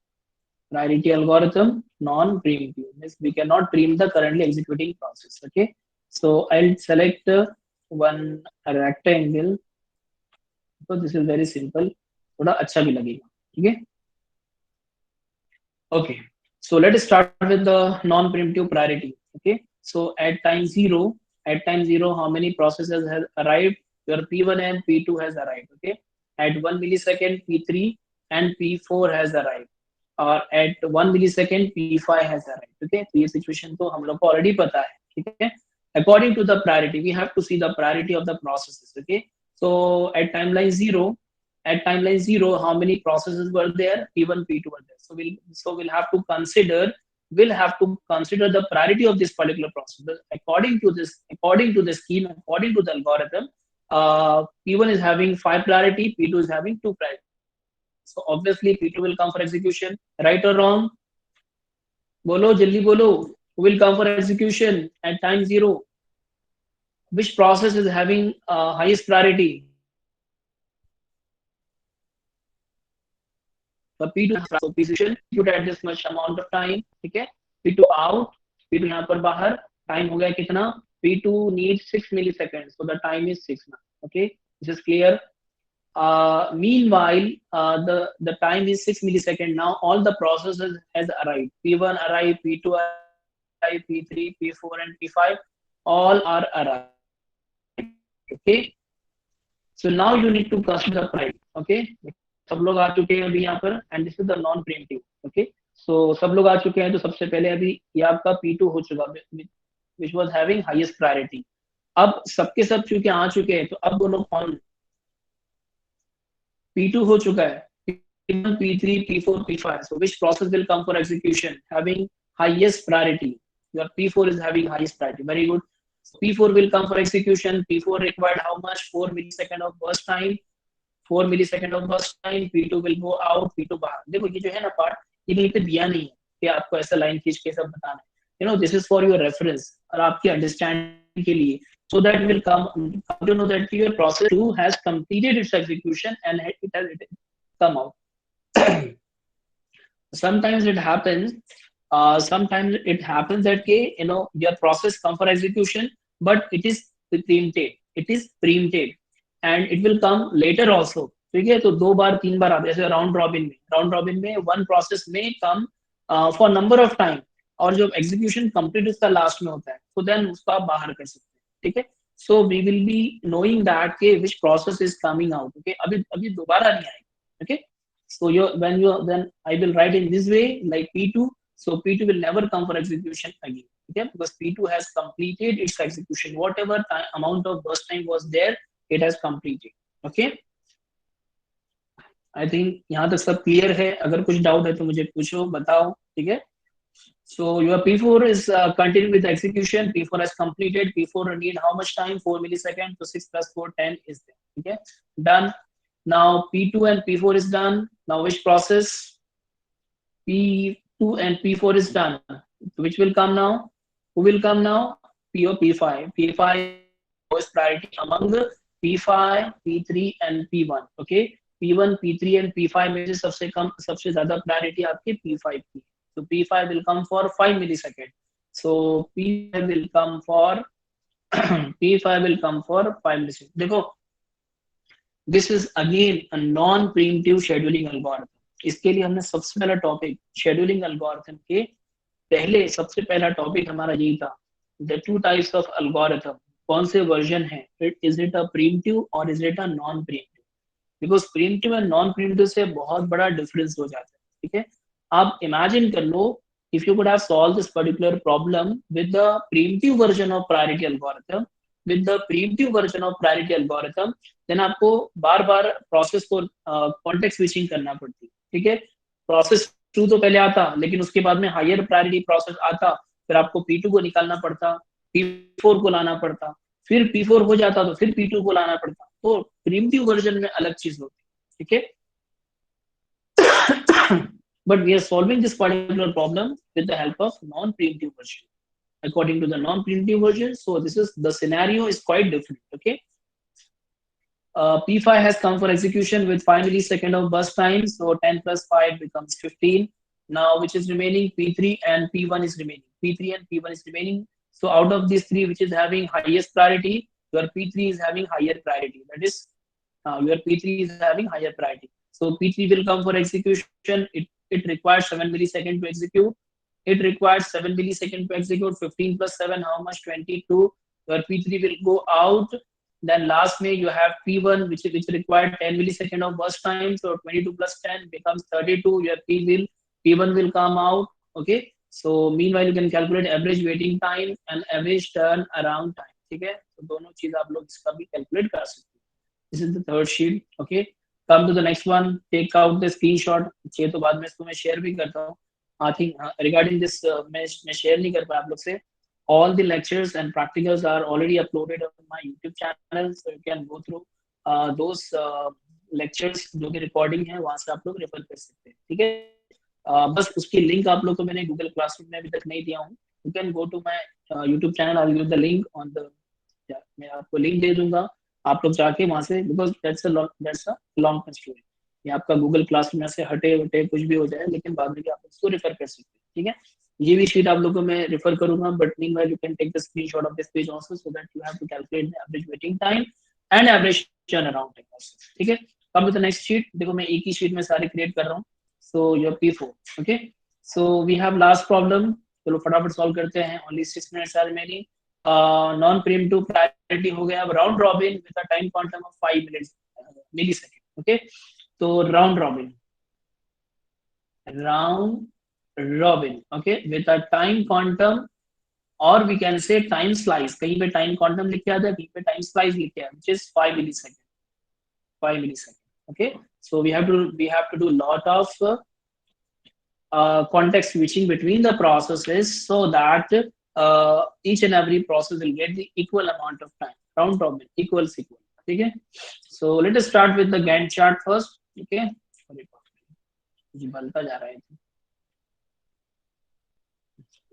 Priority algorithm non-preemptive means we cannot preempt the currently executing process. Okay. So I'll select one rectangle. So this is very simple. थोड़ा अच्छा भी लगेगा, ठीक है. Okay. So let us start with the non-preemptive priority. Okay. So at time zero, how many processes has arrived? Your P1 and P2 has arrived. Okay. At 1 millisecond, P3 and P4 has arrived. Or at 1 millisecond, P5 has arrived. Okay. तो ये situation तो हम लोग को already पता है, ठीक है. According to the priority, we have to see the priority of the processes. Okay. So at timeline zero, how many processes were there? P1, P2 were there. So we'll have to consider the priority of this particular process. According to the scheme, according to the algorithm, P1 is having 5 priority, P2 is having 2 priority. So obviously P2 will come for execution. Right or wrong? Bolo, jaldi bolo. Who will come for execution at time zero? Which process is having highest priority? The P2 so position put at this much amount of time, ठीक है. P2 out, P2 यहाँ पर बाहर. Time हो गया कितना? P2 needs 6 milliseconds, so the time is 6 now. Okay, this is clear. Meanwhile, the time is 6 millisecond. Now all the processes has arrived. P1 arrived, P2 arrived, P3, P4, and P5 all are arrived. Okay. So now you need to consider the price. Okay. सब लोग आ चुके हैं अभी यहाँ पर, and this is the non preemptive. Okay. So सब लोग आ चुके हैं. तो सबसे पहले अभी ये आपका P2 हो चुका, which was having highest priority. अब सबके सब चूंकि आ चुके हैं, तो अब वो लोग कौन, P2 हो चुका है, P1, P3, P4, P5. So which process will come for execution having highest priority? Your P4 is having highest priority. Very good. So P4 will come for execution. P4 required how much? 4 millisecond of burst time. 4 millisecond of burst time. P2 will go out. P2 बाहर. देखो ये जो है ना part, ये कहीं पे दिया नहीं है कि आपको ऐसा लाइन खींच के सब बताना है. This is for your reference और आपकी अंडरस्टैंडिंग के लिए. So that will come to know that your process 2 has completed its execution and it has come out. Sometimes it happens. Sometimes it happens that your process come for execution, but it is preempted. It is preempted, and it will come later also. ठीक है, तो 2 बार 3 बार आता है. जैसे round robin में one process में come for number of time, और जो एग्जीक्यूशन कंप्लीट उसका लास्ट में होता है, तो देन उसको आप बाहर कर सकते हैं. ठीक है. So we will be knowing that which process is coming out. Okay, अभी दोबारा नहीं आएगा. Okay, so then I will write in this way like P2. So P2 will never come for execution again. Okay, because P2 has completed its execution. Whatever amount of burst time was there, it has completed. Okay, I think यहाँ तक सब clear है. अगर कुछ doubt है तो मुझे पूछो, बताओ. ठीक है. So your P4 is continuing with the execution. P4 has completed. P4 need how much time? 4 milliseconds. So 6 plus 4, 10 is there. Okay, done. Now P2 and P4 is done. Now which process? P2 and P4 is done. Which will come now? Who will come now? P or P5. P5 lowest priority among P5, P3 and P1. Okay, P1, P3 and P5 में से सबसे ज्यादा priority आपके P5 की. So P5 will come for 5 milliseconds. So P5 will come for P5 will come for 5 milliseconds. देखो, this is again a non-preemptive scheduling algorithm. इसके लिए हमने सबसे पहला टॉपिक शेड्यूलिंग एल्गोरिथम के पहले सबसे पहला टॉपिक हमारा यही था. The two types of algorithm. कौन से वर्जन है? Is it a preemptive or is it a non-preemptive? Because preemptive and non-preemptive से बहुत बड़ा डिफरेंस हो जाता है. ठीक है. आप इमेजिन कर लो, if you could have solved this particular problem with the preemptive version of priority algorithm, then आपको बार बार प्रोसेस को कॉन्टेक्स्ट स्विचिंग करना पड़ती. ठीक है. प्रोसेस 2 तो पहले आता, लेकिन उसके बाद में हायर प्रायोरिटी प्रोसेस आता, फिर आपको P2 को निकालना पड़ता, P4 को लाना पड़ता, फिर P4 हो जाता तो फिर P2 को लाना पड़ता. तो प्रीम्प्टिव वर्जन में अलग चीज होती. ठीक है. But we are solving this particular problem with the help of non-preemptive version. According to the non-preemptive version, so the scenario is quite different. Okay. P5 has come for execution with 5 millisecond of burst time. So 10 plus 5 becomes 15. Now, which is remaining? P3 and P1 is remaining. P3 and P1 is remaining. So out of these three, which is having highest priority, your P3 is having higher priority. That is, your P3 is having higher priority. So P3 will come for execution. It requires 7 milliseconds to execute. It requires 7 milliseconds to execute. 15 plus 7, how much? 22. Your P3 will go out. Then last May you have P1, which required 10 milliseconds of burst time. So 22 plus 10 becomes 32. Your P1 will come out. Okay. So meanwhile you can calculate average waiting time and average turn around time. ठीक है. तो दोनों चीज आप लोग इसका भी calculate कर सकते हैं. This is the third sheet. Okay. Come to the next one. Take out the screenshot. ये तो बाद में इसको मैं शेयर भी करता हूँ. I think regarding this मैं शेयर नहीं कर पाया आप लोग से. All the lectures and practicals are already uploaded on my YouTube channel, so you can go through those lectures जो कि recording है, वहाँ से आप लोग रेफर कर सकते हैं. ठीक है. बस उसकी लिंक आप लोग को मैंने Google Classroom में अभी तक नहीं दिया हूँ. You can go to my YouTube channel. I will give the link on the. मैं आपको लिंक दे दूंगा. आप लोग जाके वहाँ से, because that's a long story. ये आपका Google Classroom में से हटे कुछ भी हो जाए, लेकिन बाद में आप उसको रेफर कर सकते हैं. ठीक है. ये भी शीट आप लोगों को मैं रेफर करूंगा, but meanwhile you can take the screenshot of this page also, so that you have to calculate the average waiting time and average turnaround time also. ठीक है. Come to the next sheet. देखो मैं एक ही sheet में सारे create कर रहा हूँ। So your P4, okay. So we have last problem, चलो फटाफट सॉल्व करते हैं, only 6 minutes are remaining. Non preemptive priority हो गया। अब round robin with a time quantum of 5 minutes millisecond, okay. तो round robin okay with a time quantum, और we can say time slice, कहीं पे time quantum लिख के आता है, कहीं पे टाइम स्लाइस लिख के आता है, which is 5 millisecond, 5 millisecond, okay. So we have to do lot of context switching between the processes so that each and every process will get the equal amount of time. Round robin equals equal. Okay. So let us start with the Gantt chart first. Okay.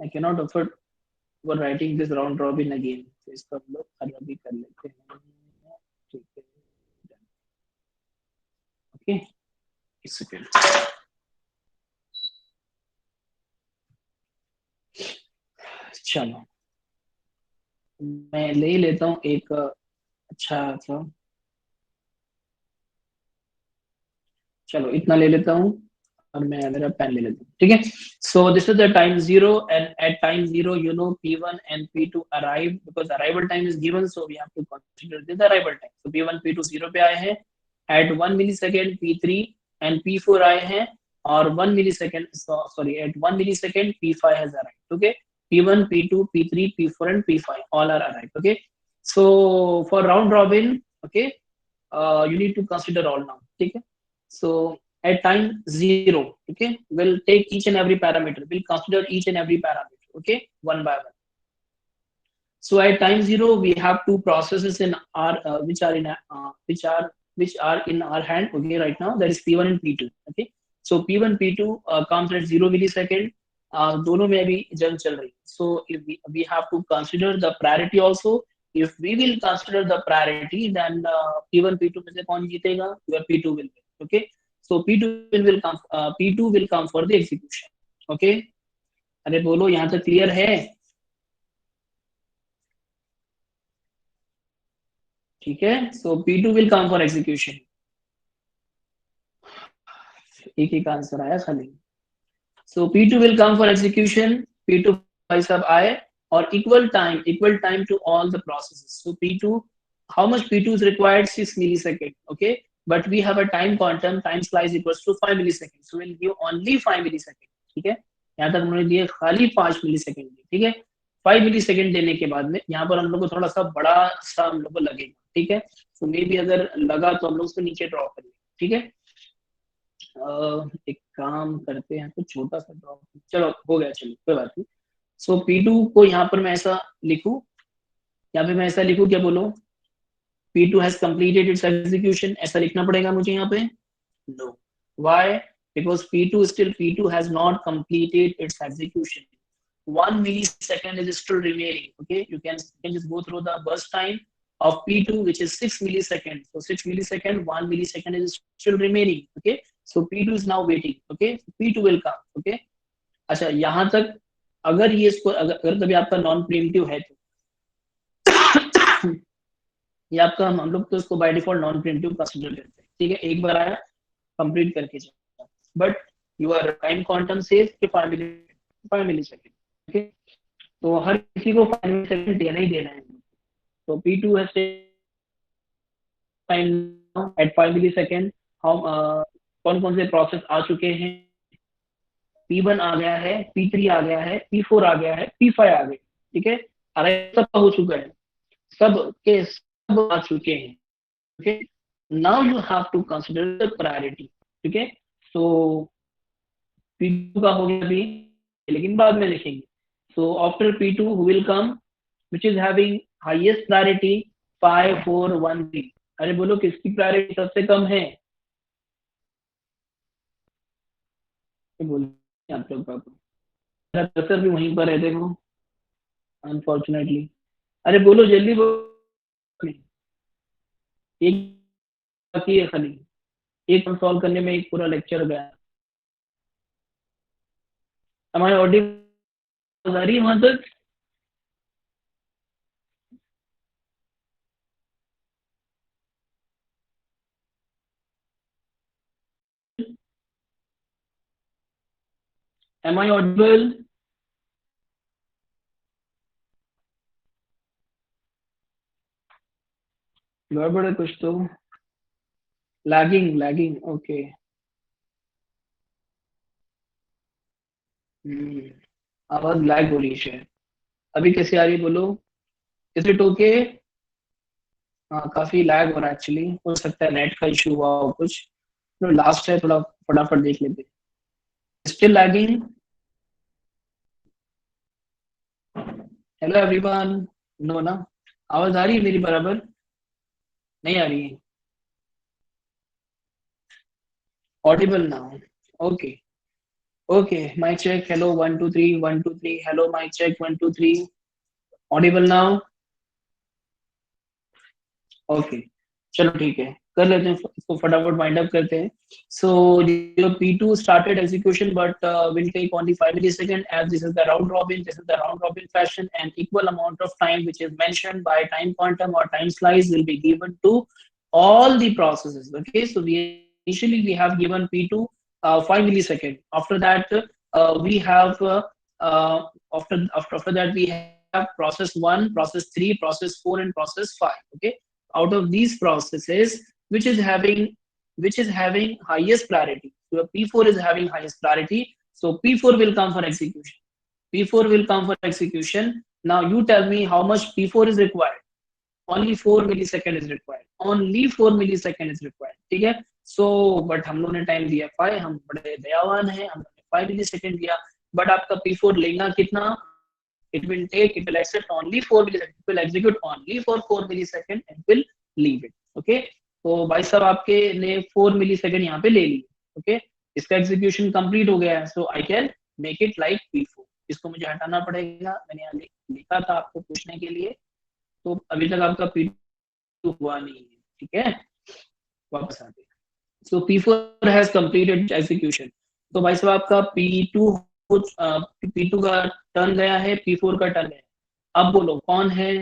I cannot afford for writing this round robin again. So इसको हम लोग अलग भी कर लेते हैं. ठीक है. Okay. एक सेकेंड. चलो मैं ले लेता हूँ एक अच्छा सा, चलो इतना ले लेता हूँ और मैं मेरा पेन ले लेता हूँ, ठीक है। So this is the time zero and at time zero you know P1 and P2 arrive, because arrival time is given, so we have to consider this arrival time. So P1 P2 zero पे आए हैं, eight 1 milli second P3 and P4 आए हैं, और 1 millisecond, sorry at 1 millisecond P5 has arrived, okay. P1 P2 P3 P4 and P5 all are arrived, okay। So for round robin, okay, you need to consider all now, ठीक है। So at time zero, okay, we'll take each and every parameter, we'll consider each and every parameter, okay, one by one. So at time zero we have two processes in our which are in our hand, okay, right now, that is P1 and P2, okay। So P1 P2 comes at 0 millisecond, दोनों में अभी जंग चल रही। So if we have to consider the priority also, if we will consider the priority, then P1 P2 में से कौन जीतेगा? Your P2 will win, okay। So P2 will come for the execution, okay। अरे बोलो, यहाँ तक clear है? ठीक है। So P2 will come for execution। एक एक आंसर आया खाली। So P2 will come for execution, P2 भाई साहब आए, और equal time to all the processes। So P2, how much P2 is required? 6 millisecond, okay, but we have a time quantum, time slice equals to 5 milliseconds, so we'll give only 5 milliseconds, ठीक है। यहाँ तक हमने दिए खाली 5 millisecond, ठीक है। 5 millisecond देने के बाद में यहाँ पर हम लोग को थोड़ा सा बड़ा सा हम लोग को लगेगा, ठीक है। तो मे भी अगर लगा तो हम लोग उसको नीचे ड्रॉ करेंगे, ठीक है। एक काम करते हैं तो छोटा सा ड्रॉ, चलो हो गया, चलो कोई बात नहीं। सो P2 को यहाँ पर मैं ऐसा लिखूं, यहाँ पे मैं ऐसा लिखूं, क्या बोलो? P2 has completed its execution, ऐसा लिखना पड़ेगा मुझे यहाँ पे? No. Why? Because P2 has not completed its execution. 1 millisecond is still remaining, okay। You can just go through the burst time of P2, which is 6 milliseconds. So 6 millisecond, 1 millisecond is still remaining, okay। So P2 is now waiting, okay। P2 will come, okay। अच्छा, यहाँ तक अगर ये इसको अगर कभी आपका non प्रीम्प्टिव है तो ये आपका, हम लोग तो इसको बाय डिफॉल्ट नॉन प्रीम्प्टिव कंसीडर करते हैं, ठीक है। एक बार आया, कंप्लीट करके जाओ, but your time quantum says 5 millisecond, okay. तो हर किसी को 5 मिली सेकेंड देना ही देना है। तो P2 has time at 5 millisecond. हम कौन कौन से प्रोसेस आ चुके हैं? P1 आ गया है, P3 आ गया है, P4 आ गया है, P5 आ गए, ठीक है। अरे सब हो चुका है, सब के सब आ चुके हैं, okay. Now you have to consider the priority, ठीक है। सो P2 का हो गया अभी, लेकिन बाद में लिखेंगे। So after P2 who will come, which is having highest priority? 5 4 1 3। अरे बोलो, किसकी प्रायोरिटी सबसे कम है? बोलो आप लोग, मेरा कर्सर भी वहीं पर है, देखो, अनफॉर्चुनेटली। अरे बोलो जल्दी बोलो, एक बाकी है खाली, एक सॉल्व करने में एक पूरा लेक्चर गया। हमारे ऑडियो आ रही है वहां तक? Am I audible? गड़बड़ है कुछ तो. Lagging okay. आवाज लैग हो रही है. अभी कैसे आ रही है बोलो. Is it okay? हाँ काफी लैग हो रहा है एक्चुअली. हो सकता है नेट का इशू हुआ हो कुछ. तो लास्ट है, थोड़ा फटाफट देख लेते. Still lagging. Hello everyone. No ना. आवाज आ रही है मेरी बराबर? नहीं आ रही है. ऑडिबल ना. Okay. Okay mic check. Hello 1 2 3 1 2 3. Hello mic check 1 2 3. Audible now. Okay. चलो ठीक है. कर लेते हैं इसको फटाफट वाइंड अप करते हैं. सो जो P2 started execution but will take only 5 millisecond as this is the round robin. This is the round robin fashion and equal amount of time which is mentioned by time quantum or time slice will be given to all the processes. Okay, so we initially we have given P2 5 millisecond. After that we have after that we have process 1, process 3, process 4 and process 5. Okay, out of these processes which is having highest priority. So P4 is having highest priority. So P4 will come for execution. P4 will come for execution. Now you tell me how much P4 is required. Only 4 millisecond is required. Only 4 millisecond is required. ठीक है. So but हम लोगों ने time दिया 5. हम बड़े दयावान हैं. हम लोगों ने 5 millisecond दिया. But आपका P4 लेगा कितना? It will accept only 4 millisecond. It will execute only for 4 millisecond and will leave it. Okay. तो भाई साहब आपके ने 4 मिलीसेकंड यहाँ पे ले ली. ओके. इसका एग्जीक्यूशन कंप्लीट हो गया है. So I can make it like P4. इसको मुझे हटाना पड़ेगा. मैंने यहाँ लिखा था आपको पूछने के लिए. तो अभी तक आपका P2 हुआ नहीं है. ठीक है. वापस आते हैं. सो P4 हैज कंप्लीटेड एग्जीक्यूशन. तो भाई साहब आपका P2 का टर्न गया है. P4 का टर्न है. अब बोलो कौन है.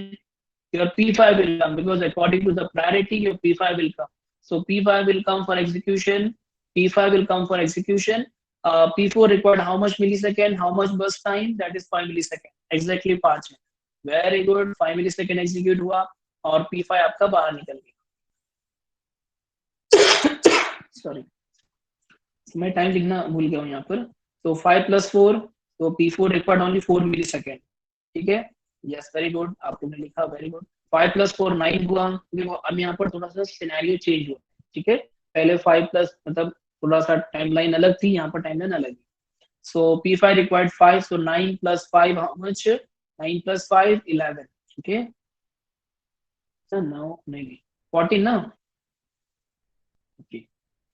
Your P5 will come because according to the priority, your P5 will come. So P5 will come for execution. P5 will come for execution. P4 required how much millisecond? How much burst time? That is 5 millisecond. Exactly 5 है. Very good. 5 millisecond execute हुआ और P5 आपका बाहर निकल गया. Sorry. मैं time लिखना भूल गया हूँ यहाँ पर. तो 5 + 4. तो P4 required only 4 millisecond. ठीक है. Yes very good. आपने लिखा वेरी गुड. 5 + 4 9 हुआ. देखो अब यहाँ पर थोड़ा सा सिनेरियो चेंज हुआ. ठीक है. पहले 5 प्लस मतलब थोड़ा सा टाइमलाइन अलग थी. यहाँ पर टाइमलाइन अलग है. सो P5 required 5. So 9 + 5 how much? 9 + 5 11. Okay. So now maybe 14 ना. Okay.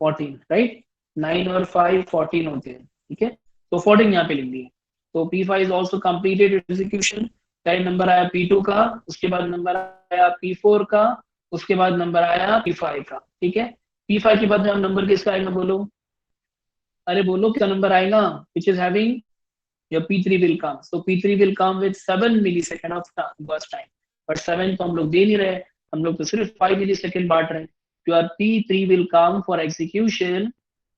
14 right. 9 और 5 14 होते हैं. ठीक है. तो 14 यहाँ पे लिख दिए. तो P5 is also completed execution. पहले नंबर आया P2 का. उसके बाद नंबर आया P4 का. उसके बाद नंबर आया P5 का. ठीक है. P5 के बाद नंबर किसका आएगा बोलो. अरे बोलो क्या नंबर आएगा. which is having your P3 will come. So P3 will come with 7 millisecond of burst time. But 7 तो हम लोग दे नहीं रहे. हम लोग तो सिर्फ 5 millisecond बांट रहे हैं. Your P3 will come for execution.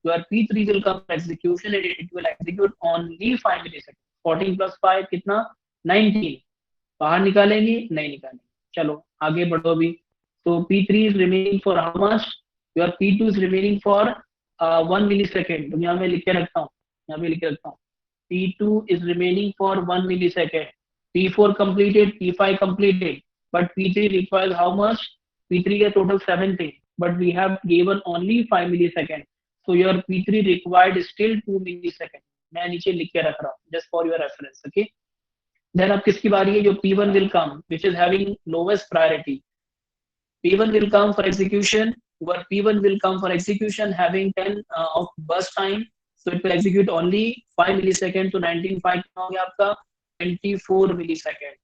Your P3 will come for execution and it will execute only 5 milliseconds. 14 + 5 कितना? 19. बाहर निकालेंगे नहीं निकालेंगे. चलो आगे बढ़ो अभी. तो P3 is remaining for how much? Your P2 is remaining for 1 millisecond. तो यहाँ मैं लिख के रखता हूँ. यहाँ पे लिख के रखता हूँ. P2 is remaining for 1 millisecond. P4 completed, P5 completed, but P3 requires how much? P3 का total 7 थे, but we have given only 5 millisecond. So your P3 required still 2 millisecond. मैं नीचे लिख के रख रहा हूँ just for your reference. Okay. Then अब किसकी बारी है. जो P1 will come, which is having lowest priority. P1 will come for execution. Where P1 will come for execution having 10 of burst time. So it will execute only 5 millisecond. तो 19 5 कितना हो गया आपका. 24 millisecond.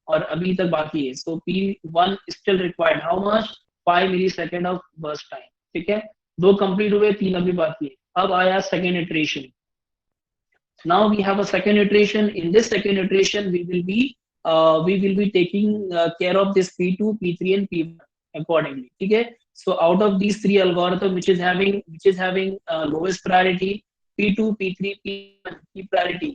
और अभी तक बाकी है. So P1 still required how much? 5 millisecond of burst time. ठीक है. 2 कंप्लीट हुए. 3 अभी बाकी है. अब आया second iteration. Now we have a second iteration. In this second iteration, we will be taking care of this P2, P3, and P1 accordingly. ठीक है. So out of these three algorithm, which is having lowest priority, P2 P3 P1 की priority,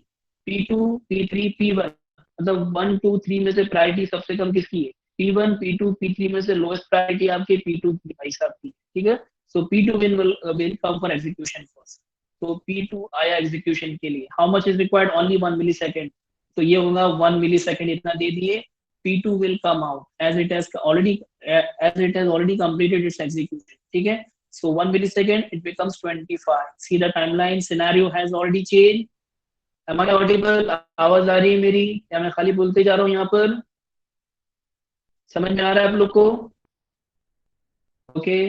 P2 P3 P1, मतलब 1 2 3 में से priority सबसे कम किसकी है? P1 P2 P3 में से लोएस्ट प्रायोरिटी आपके P2 की भाई साहब की, ठीक है। सो P2 will come for execution first. तो P2 आया एग्जीक्यूशन के लिए, how much is required? Only 1 millisecond, तो ये होगा 1 मिली सेकेंड, इतना दे दिए। P2 will come out as it has already completed its execution, ठीक है। So 1 millisecond, it becomes 25. See the timeline scenario has already changed. Am I audible? आवाज आ रही है मेरी या मैं खाली बोलते जा रहा हूँ यहाँ पर? समझ में आ रहा है आप लोग को? Okay,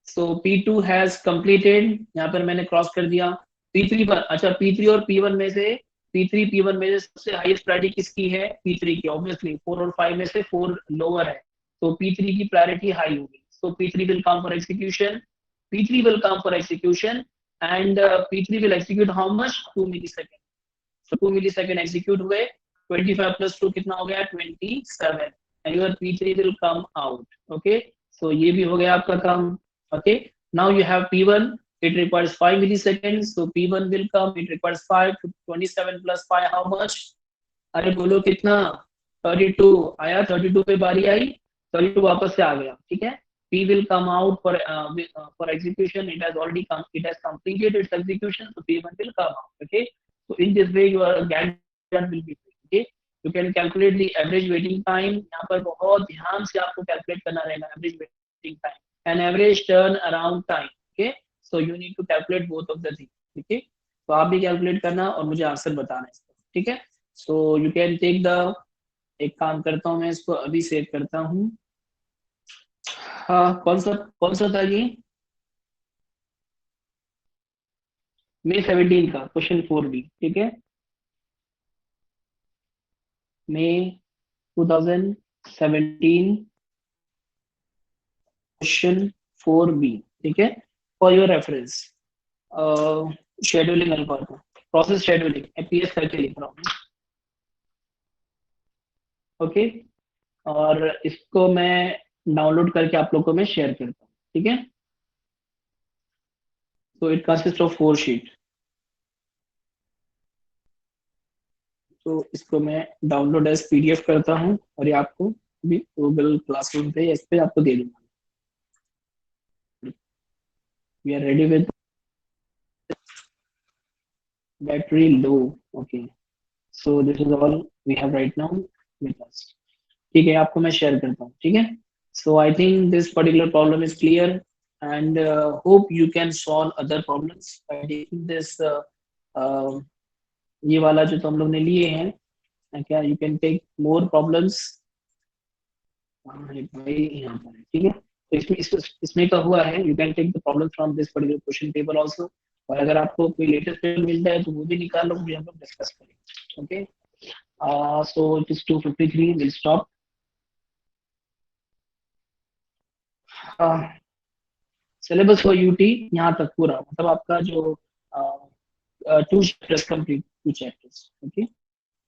so P2 has completed, यहाँ पर मैंने क्रॉस कर दिया। P3 पर, अच्छा P3 और P1 में से, P3 P1 में से सबसे हाईएस्ट प्रायोरिटी किसकी है? P3 की, ऑब्वियसली 4 और 5 में से 4 लोअर है, तो P3 की प्रायोरिटी हाई होगी। सो P3 will come for execution, P3 will come for execution, and P3 will execute how much? 2 millisecond. So 2 millisecond execute हुए, 25 plus 2 कितना हो गया? 27, and your P3 will come out. Okay, so ये भी हो गया आपका काम। Okay, now you have P1, it requires 5 milliseconds, so P1 will come, it requires 5, 27 plus 5 how much? अरे बोलो कितना? 32 आया, 32 पे बारी आई, 32 वापस से आ गया, ठीक है। P will come out for execution. It has completed its execution, so P1 will come out. Okay. So in this way, your Gantt chart will be free. Okay. You can calculate the average waiting time. यहाँ पर बहुत ध्यान से आपको calculate करना रहेगा average waiting time and average turn around time. Okay. So you need to calculate both of the things. Okay. तो आप भी calculate करना और मुझे आंसर बताना है, ठीक है। So you can take the, एक काम करता हूँ मैं इसको अभी सेव करता हूँ। हाँ, कौन सा था ये? May 17 का क्वेश्चन 4B, ठीक है। May 2017 क्वेश्चन 4B, ठीक है, for your reference. Scheduling algorithm, process scheduling, APS करके लिख रहा हूँ। ओके, और इसको मैं डाउनलोड करके आप लोग को मैं शेयर करता हूँ, ठीक है। तो इट कंसिस्ट ऑफ 4 शीट, तो इसको मैं डाउनलोड एज पीडीएफ करता हूँ और ये आपको भी गूगल क्लासरूम पे इस पे आपको दे दूंगा। We are ready with battery low. Okay, so this is all we have right now with us, ठीक है। आपको मैं शेयर करता हूँ, ठीक है। So I think this particular problem is clear and hope you can solve other problems by taking this, ये वाला जो तो हम लोग ने लिए हैं, क्या you can take more problems. भाई यहाँ पर है, ठीक है। तो इसमें का हुआ है, you can take the problem from this particular question paper also, और अगर आपको कोई लेटेस्ट पेपर मिलता है तो वो भी निकाल लो, मुझे हम लोग डिस्कस करेंगे। Okay, so it is 2:53, will stop. Syllabus for UT यहाँ तक पूरा, मतलब आपका जो 2 चैप्टर्स कंप्लीट, 2 चैप्टर्स। ओके।